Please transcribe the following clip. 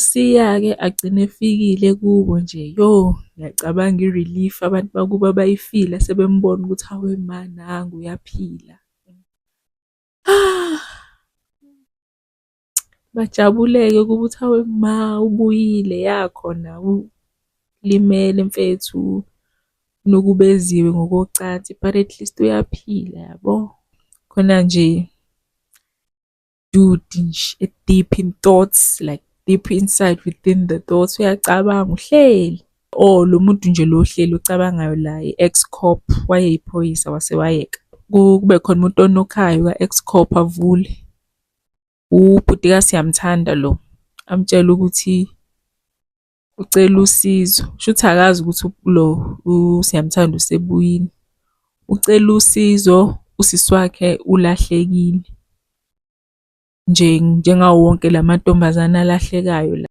Siya-ke agcine efikile kubo nje, ngiyacabanga i-relief abantu bakubo abayifila sebembona ukuthi hawe ma nangu uyaphila. Bajabule-ke ukuba ukuthi hawe ma ubuyile, yakhona ulimele mfethu nokubeziwe ngokocansi but at least uyaphila yabo. Khona nje dude nje deep in thoughts, like deep inside within the thoughts uyacabanga uhleli. Oh, lo muntu nje lo hleli ocabangayo la i-ex-cop wayeyiphoyisa wase wayeka. Kube khona umuntu onokhayo ka-ex-cop avule. Ubhuti kaSiyamthanda lo, amtshela ukuthi ucela usizo. Shuthi akazi ukuthi lo uSiyamthanda usebuyini. Ucela usizo, usisi wakhe ulahlekile. Njengawo wonke la mantombazane alahlekayo la.